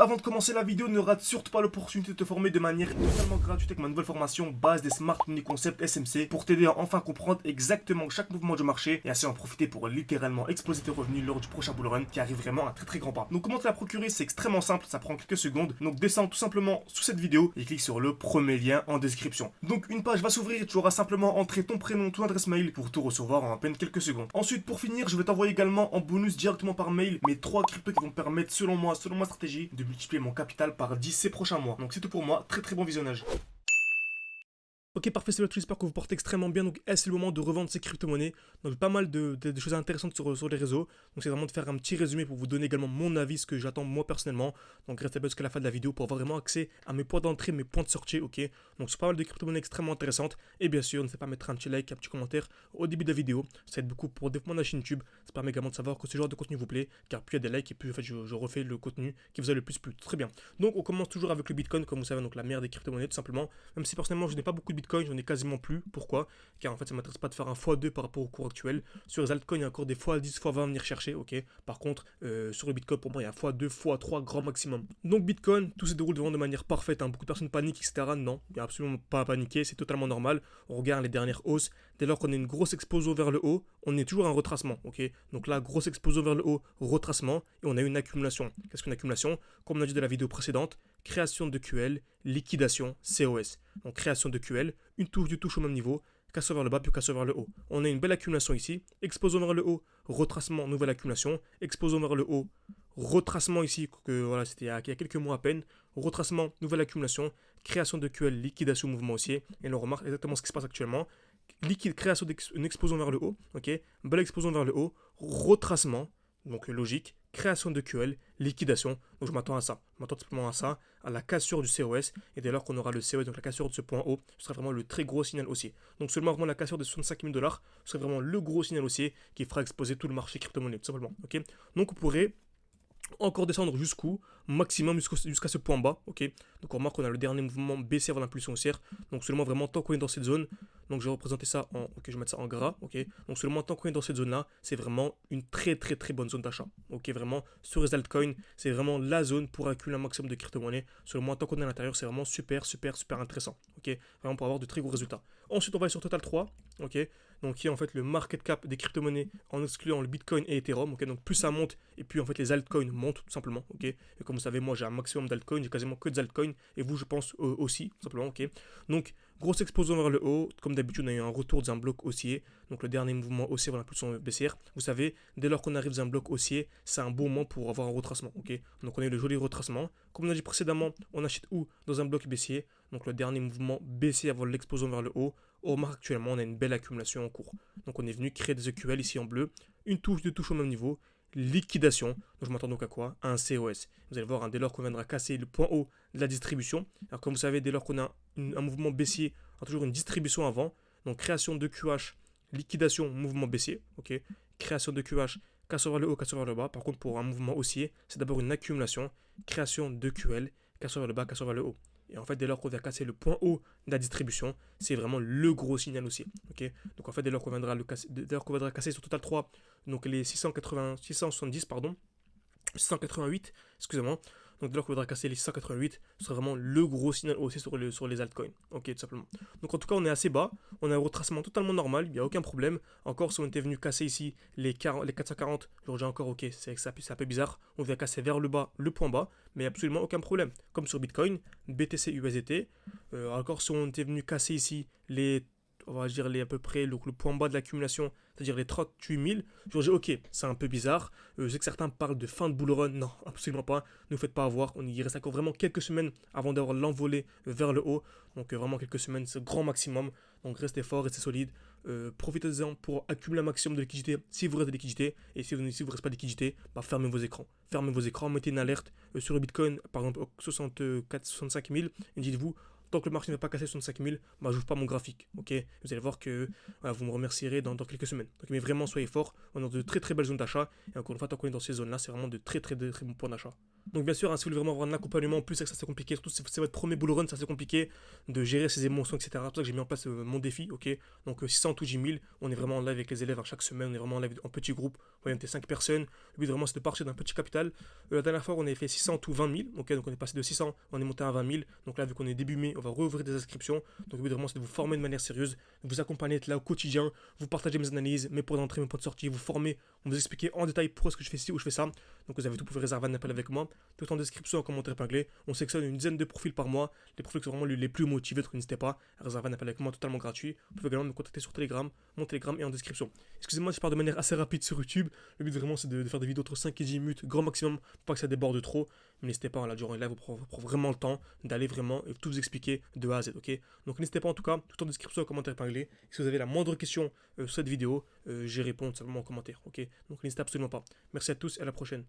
avant de commencer la vidéo, ne rate surtout pas l'opportunité de te former de manière totalement gratuite avec ma nouvelle formation base des Smart Money Concept SMC pour t'aider à enfin comprendre exactement chaque mouvement du marché et ainsi en profiter pour littéralement exploser tes revenus lors du prochain bull run qui arrive vraiment à très grand pas. Donc comment te la procurer, c'est extrêmement simple, ça prend quelques secondes. Donc descends tout simplement sous cette vidéo et clique sur le premier lien en description. Donc une page va s'ouvrir et tu auras simplement entré ton prénom, ton adresse mail pour tout recevoir en à peine quelques secondes. Ensuite, pour finir, je vais t'envoyer également en bonus directement par mail mes 3 cryptos qui vont me permettre, selon moi, selon ma stratégie, de multiplier mon capital par 10 ces prochains mois. Donc c'est tout pour moi, très bon visionnage. Ok, parfait, c'est là, j'espère que vous portez extrêmement bien. Donc, c'est le moment de revendre ces crypto-monnaies. Donc, pas mal de choses intéressantes sur les réseaux. Donc, c'est vraiment de faire un petit résumé pour vous donner également mon avis, ce que j'attends moi personnellement. Donc, restez bien jusqu'à la fin de la vidéo pour avoir vraiment accès à mes points d'entrée, mes points de sortie. Ok, donc, c'est pas mal de crypto-monnaies extrêmement intéressantes. Et bien sûr, n'hésitez pas à mettre un petit like, un petit commentaire au début de la vidéo. Ça aide beaucoup pour le développement de la chaîne YouTube. Ça permet également de savoir que ce genre de contenu vous plaît. Car plus il y a des likes, et plus en fait, je refais le contenu qui vous a le plus plu. Très bien. Donc, on commence toujours avec le Bitcoin, comme vous savez, donc la meilleure des crypto-monnaies, tout simplement. Même si personnellement, je n'ai pas beaucoup de Bitcoin, j'en ai quasiment plus. Pourquoi? Car en fait ça m'intéresse pas de faire un x2 par rapport au cours actuel. Sur les altcoins il y a encore des x10, x20 à venir chercher, ok. Par contre sur le Bitcoin pour moi il y a x2, x3 grand maximum. Donc Bitcoin, tout se déroule vraiment de manière parfaite, hein. Beaucoup de personnes paniquent, etc. Non, il n'y a absolument pas à paniquer, c'est totalement normal. On regarde les dernières hausses, dès lors qu'on a une grosse explosion vers le haut, on est toujours un retracement, ok. Donc là, grosse explosion vers le haut, retracement, et on a une accumulation. Qu'est-ce qu'une accumulation? Comme on a dit dans la vidéo précédente, création de QL, liquidation, COS. Donc création de QL, une touche au même niveau, cassure vers le bas puis cassure vers le haut. On a une belle accumulation ici, explosion vers le haut, retracement, nouvelle accumulation, explosion vers le haut, retracement ici, que voilà, c'était il y a quelques mois à peine, retracement, nouvelle accumulation, création de QL, liquidation, mouvement haussier, et l'on remarque exactement ce qui se passe actuellement. Création d'une explosion vers le haut, ok, belle explosion vers le haut, retracement, donc logique, création de QL, liquidation. Donc je m'attends à ça. Je m'attends simplement à ça, à la cassure du COS. Et dès lors qu'on aura le COS, donc la cassure de ce point haut, ce sera vraiment le très gros signal haussier. Donc seulement vraiment la cassure de 65 000 $, ce serait vraiment le gros signal haussier qui fera exploser tout le marché crypto-monnaie, tout simplement. Ok. Donc on pourrait encore descendre jusqu'où maximum jusqu'à ce point bas, ok. Donc on remarque qu'on a le dernier mouvement baissier avant l'impulsion haussière, donc seulement vraiment tant qu'on est dans cette zone, donc je vais représenter ça en, ok, je vais mettre ça en gras, ok. Donc seulement tant qu'on est dans cette zone là, c'est vraiment une très bonne zone d'achat, ok. Vraiment sur les altcoins, c'est vraiment la zone pour accumuler un maximum de crypto-monnaies. Seulement tant qu'on est à l'intérieur, c'est vraiment super intéressant, ok. Vraiment pour avoir de très gros résultats. Ensuite on va aller sur Total 3, ok. Donc qui est en fait le market cap des crypto-monnaies en excluant le Bitcoin et Ethereum, ok. Donc plus ça monte et plus en fait les altcoins montent tout simplement, ok. Et comme vous savez, moi j'ai un maximum d'altcoins, j'ai quasiment que des altcoins, et vous je pense aussi, tout simplement, ok. Donc grosse explosion vers le haut, comme d'habitude on a eu un retour d'un bloc haussier, donc le dernier mouvement haussier avant l'impulsion baissière. Vous savez, dès lors qu'on arrive dans un bloc haussier, c'est un bon moment pour avoir un retracement, ok. Donc on a eu le joli retracement, comme on a dit précédemment, on achète où? Dans un bloc baissier, donc le dernier mouvement baissier avant l'explosion vers le haut. Au remarque actuellement on a une belle accumulation en cours, donc on est venu créer des EQL ici en bleu, une touche, deux touches au même niveau, liquidation. Donc je m'attends donc à quoi? À un COS. Vous allez voir, hein, dès lors qu'on viendra casser le point haut de la distribution. Alors comme vous savez, dès lors qu'on a un mouvement baissier, on a toujours une distribution avant. Donc création de QH, liquidation, mouvement baissier. Ok. Création de QH, cassure vers le haut, cassure vers le bas. Par contre, pour un mouvement haussier, c'est d'abord une accumulation. Création de QL, cassure vers le bas, cassure vers le haut. Et en fait, dès lors qu'on va casser le point haut de la distribution, c'est vraiment le gros signal aussi. Okay, donc en fait, dès lors qu'on viendra casser sur Total 3, donc les 670, pardon, 688, excusez-moi. Donc dès lors qu'on voudra casser les 688, ce sera vraiment le gros signal haussier sur les altcoins. Ok, tout simplement. Donc en tout cas, on est assez bas. On a un retracement totalement normal, il n'y a aucun problème. Encore, si on était venu casser ici les 440, j'aurais dit encore, ok, c'est un peu bizarre. On vient casser vers le bas, le point bas, mais absolument aucun problème. Comme sur Bitcoin, BTC, USDT. Encore, si on était venu casser ici on va dire à peu près le point bas de l'accumulation, c'est-à-dire les 38 000, je dis ok, c'est un peu bizarre. Je sais que certains parlent de fin de bull run, non, absolument pas, ne vous faites pas avoir, on y reste encore vraiment quelques semaines avant d'avoir l'envolée vers le haut, donc vraiment quelques semaines, c'est grand maximum, donc restez fort, restez solide, profitez-en pour accumuler un maximum de liquidité si vous restez de liquidité, et si vous ne restez pas de liquidité, bah fermez vos écrans, mettez une alerte sur le Bitcoin, par exemple 65 000, et dites-vous, tant que le marché ne va pas casser 65 000, bah, je n'ouvre pas mon graphique. Ok, vous allez voir que voilà, vous me remercierez dans quelques semaines. Donc, mais vraiment, soyez forts. On est dans de très belles zones d'achat. Et encore une fois, tant qu'on est dans ces zones-là, c'est vraiment de très bons points d'achat. Donc bien sûr, hein, si vous voulez vraiment avoir un accompagnement en plus, c'est que ça c'est compliqué, surtout si c'est votre premier bull run, ça c'est compliqué de gérer ses émotions, etc. C'est pour ça que j'ai mis en place mon défi, ok. Donc 600 ou 10 000, on est vraiment en live avec les élèves chaque semaine, on est vraiment en live en petits groupes, on est 5 personnes. Le but vraiment c'est de partir d'un petit capital. La dernière fois on avait fait 600 ou 20 000, ok, donc on est passé de 600, on est monté à 20 000. Donc là vu qu'on est début mai, on va rouvrir des inscriptions. Donc le but vraiment c'est de vous former de manière sérieuse, de vous accompagner, être là au quotidien, vous partager mes analyses, mes points d'entrée, mes points de sortie, vous former, on vous expliquer en détail pourquoi est-ce que je fais ci ou je fais ça. Donc vous avez tout pour réserver un appel avec moi, tout en description, en commentaire épinglé. On sélectionne une dizaine de profils par mois, les profils qui sont vraiment les plus motivés, donc n'hésitez pas à réserver un appel avec moi totalement gratuit. Vous pouvez également me contacter sur Telegram, mon Telegram est en description. Excusez-moi si je parle de manière assez rapide sur YouTube, le but vraiment c'est de faire des vidéos entre 5 et 10 minutes, grand maximum, pour pas que ça déborde trop. Mais n'hésitez pas, là, durant les lives, vous prenez vraiment le temps d'aller vraiment et tout vous expliquer de A à Z, ok. Donc n'hésitez pas en tout cas, tout en description, en commentaire épinglé. Si vous avez la moindre question sur cette vidéo, j'y réponds simplement en commentaire, ok. Donc n'hésitez absolument pas. Merci à tous et à la prochaine.